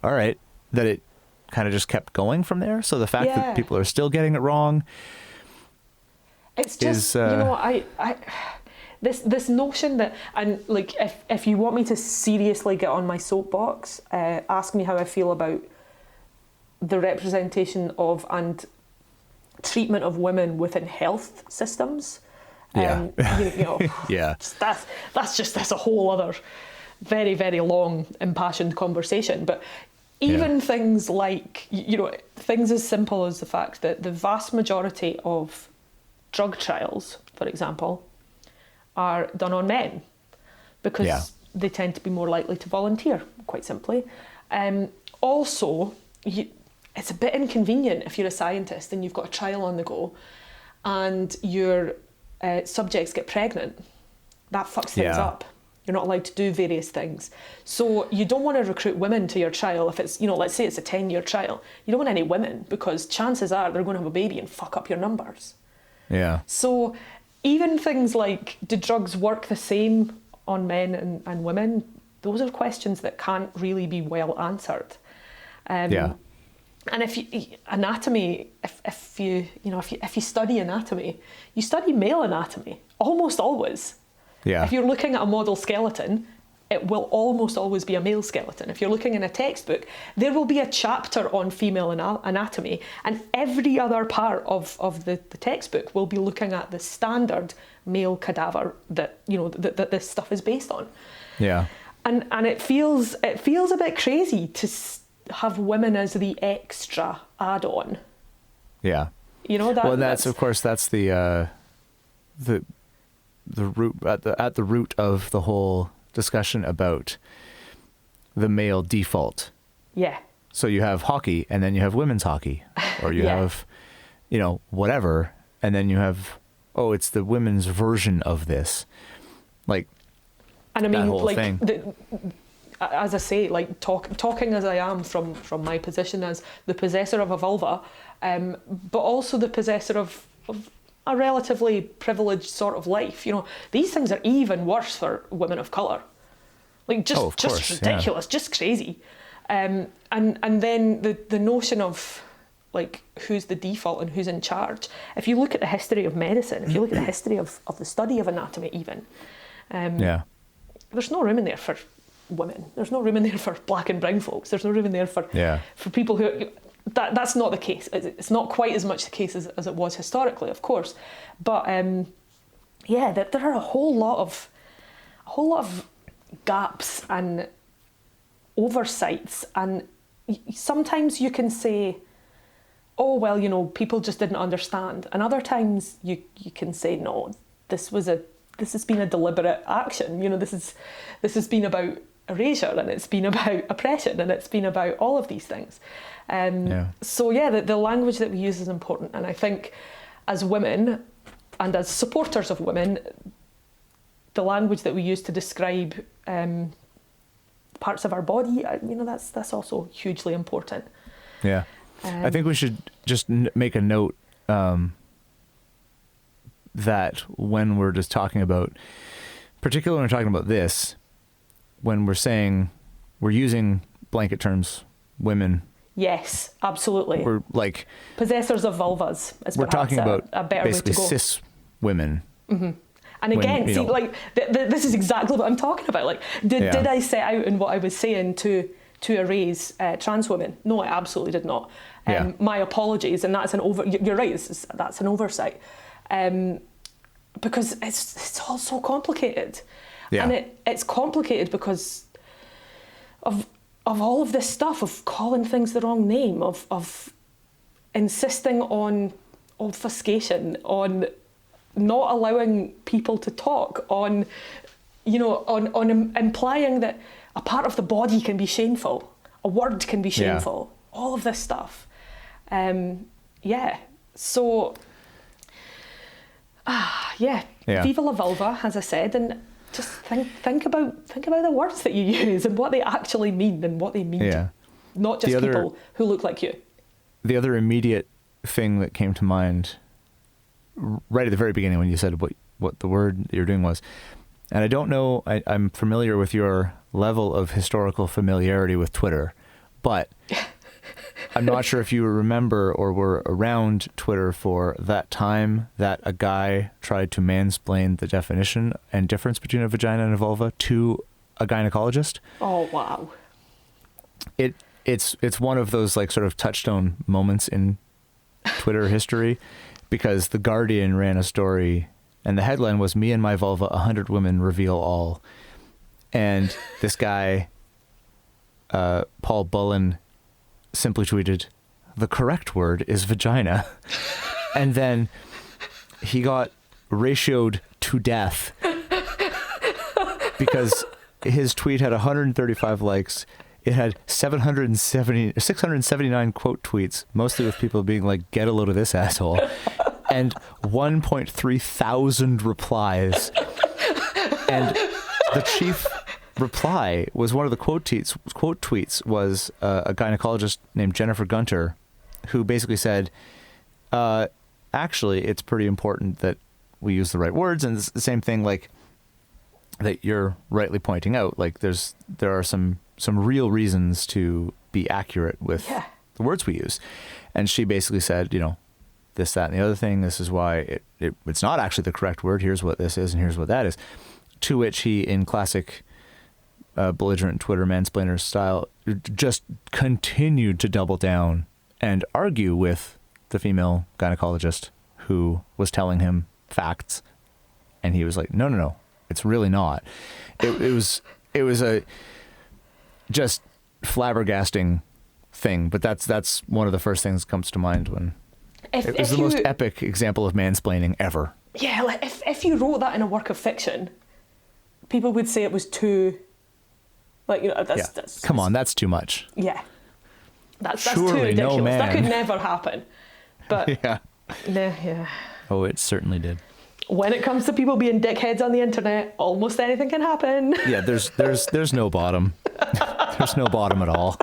all right, that it kind of just kept going from there. So the fact that people are still getting it wrong, it's just, this notion that, and like, if you want me to seriously get on my soapbox, ask me how I feel about the representation of and treatment of women within health systems. Yeah. Yeah. That's a whole other very, very long, impassioned conversation. But even things like, things as simple as the fact that the vast majority of drug trials, for example, are done on men because they tend to be more likely to volunteer, quite simply. Also, it's a bit inconvenient if you're a scientist and you've got a trial on the go and your subjects get pregnant. That fucks things up. You're not allowed to do various things. So you don't want to recruit women to your trial if it's, let's say it's a 10-year trial. You don't want any women because chances are they're going to have a baby and fuck up your numbers. Yeah. So even things like, do drugs work the same on men and women? Those are questions that can't really be well answered. And if you anatomy, if you study anatomy, you study male anatomy almost always. Yeah. If you're looking at a model skeleton, it will almost always be a male skeleton. If you're looking in a textbook, there will be a chapter on female anatomy, and every other part of the textbook will be looking at the standard male cadaver that that this stuff is based on. Yeah. And it feels a bit crazy to have women as the extra add-on. Yeah. That. Well, that's the root at the root of the whole discussion about the male default. Yeah. So you have hockey, and then you have women's hockey, or you have, whatever, and then you have, it's the women's version of this, like. And I mean, that whole thing. As I say, like talking as I am from my position as the possessor of a vulva, but also the possessor of a relatively privileged sort of life. These things are even worse for women of colour. Like just ridiculous, just crazy. And then the notion of like who's the default and who's in charge. If you look at the history of medicine, if you look at the history of the study of anatomy even, there's no room in there for women. There's no room in there for black and brown folks. There's no room in there for people who... That's not the case. It's not quite as much the case as it was historically, of course. But there are a whole lot of gaps and oversights, and sometimes you can say, oh well, people just didn't understand, and other times you can say, no, this has been a deliberate action. This has been about erasure, and it's been about oppression, and it's been about all of these things. So the language that we use is important, and I think as women and as supporters of women, the language that we use to describe parts of our body, that's also hugely important. Yeah, I think we should just make a note that when we're just talking about, particularly when we're talking about this, when we're saying we're using blanket terms, women. Yes, absolutely. We're like possessors of vulvas. Is we're talking about a better basically way to go. Cis women. Mm-hmm. And again, this is exactly what I'm talking about. Like, did I set out in what I was saying to erase trans women? No, I absolutely did not. My apologies, and that's you're right. That's an oversight, because it's all so complicated. Yeah. And it's complicated because of all of this stuff, of calling things the wrong name, of insisting on obfuscation, on not allowing people to talk, on implying that a part of the body can be shameful, a word can be shameful, all of this stuff. So, Viva la vulva, as I said, and just think about the words that you use and what they actually mean and what they mean to not just people who look like you. The other immediate thing that came to mind right at the very beginning when you said what the word you're doing was, and I don't know, I'm familiar with your level of historical familiarity with Twitter, but I'm not sure if you remember or were around Twitter for that time that a guy tried to mansplain the definition and difference between a vagina and a vulva to a gynecologist. Oh, wow. It's one of those like sort of touchstone moments in Twitter history, because The Guardian ran a story and the headline was "Me and my vulva, 100 women reveal all." And this guy, Paul Bullen, simply tweeted, "The correct word is vagina." And then he got ratioed to death because his tweet had 135 likes. It had 679 quote tweets, mostly with people being like, "Get a load of this asshole," and 1.3 thousand replies. And the chief reply was one of the quote tweets was a gynecologist named Jennifer Gunter, who basically said, actually, it's pretty important that we use the right words. And it's the same thing like that you're rightly pointing out. Like there are some real reasons to be accurate with the words we use. And she basically said, this, that, and the other thing, this is why it's not actually the correct word. Here's what this is and here's what that is. To which he, in classic belligerent Twitter mansplainer style, just continued to double down and argue with the female gynecologist who was telling him facts. And he was like, no, it's really not. It was a just flabbergasting thing, but that's one of the first things that comes to mind when it was the most epic example of mansplaining ever. Yeah, like if you wrote that in a work of fiction, people would say it was too, like, that's come on, that's too much. Yeah, that's Surely too ridiculous. No man. That could never happen. But yeah. Oh, it certainly did. When it comes to people being dickheads on the internet, almost anything can happen. Yeah, there's no bottom. There's no bottom at all.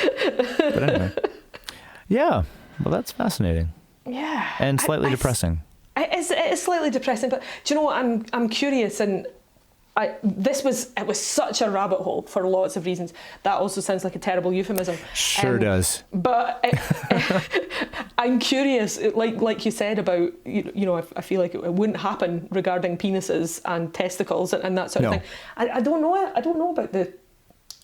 But anyway, yeah. Well, that's fascinating. Yeah. And slightly depressing. It is slightly depressing, but do you know what? I'm curious, and it was such a rabbit hole for lots of reasons. That also sounds like a terrible euphemism. Sure does. But I'm curious, like you said about I feel like it wouldn't happen regarding penises and testicles and that sort of thing. I don't know about the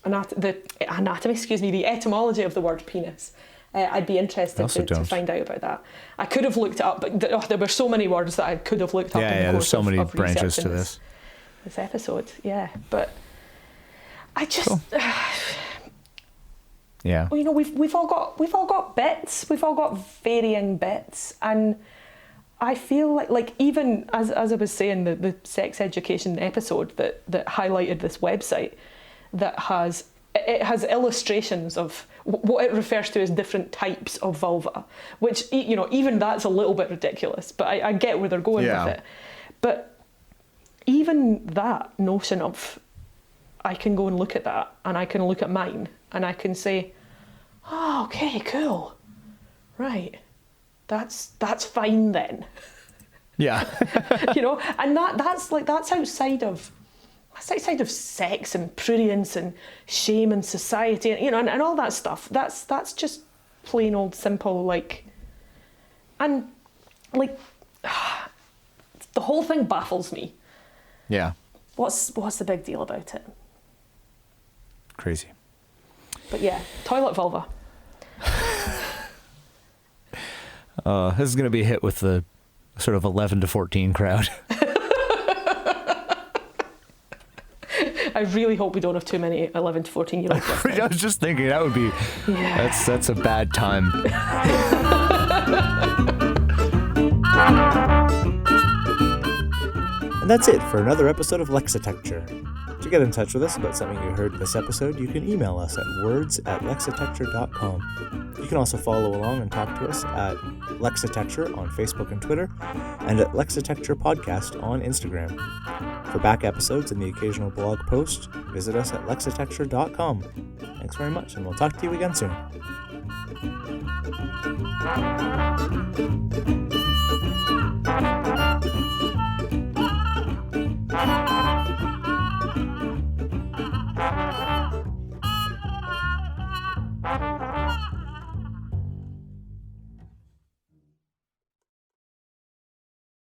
anatomy. Excuse me, the etymology of the word penis. I'd be interested to find out about that. I could have looked it up, but there were so many words that I could have looked up. Yeah, there's so many branches to this episode. Yeah, but I just, cool. Yeah. Well, we've all got bits. We've all got varying bits, and I feel like even as I was saying, the sex education episode that highlighted this website that has illustrations of what it refers to as different types of vulva, which, even that's a little bit ridiculous, but I get where they're going with it. But even that notion of, I can go and look at that, and I can look at mine, and I can say, oh, okay, cool, right, that's fine then. Yeah. And that's outside of sex and prurience and shame and society, and all that stuff. That's just plain old simple, and the whole thing baffles me. Yeah. What's the big deal about it? Crazy. But yeah, toilet vulva. This is going to be hit with the sort of 11 to 14 crowd. I really hope we don't have too many 11 to 14-year-olds. I was just thinking that would be... Yeah. That's a bad time. And that's it for another episode of Lexitecture. To get in touch with us about something you heard in this episode, you can email us at words@lexitecture.com. You can also follow along and talk to us at Lexitecture on Facebook and Twitter, and at Lexitecture Podcast on Instagram. For back episodes and the occasional blog post, visit us at Lexitecture.com. Thanks very much, and we'll talk to you again soon.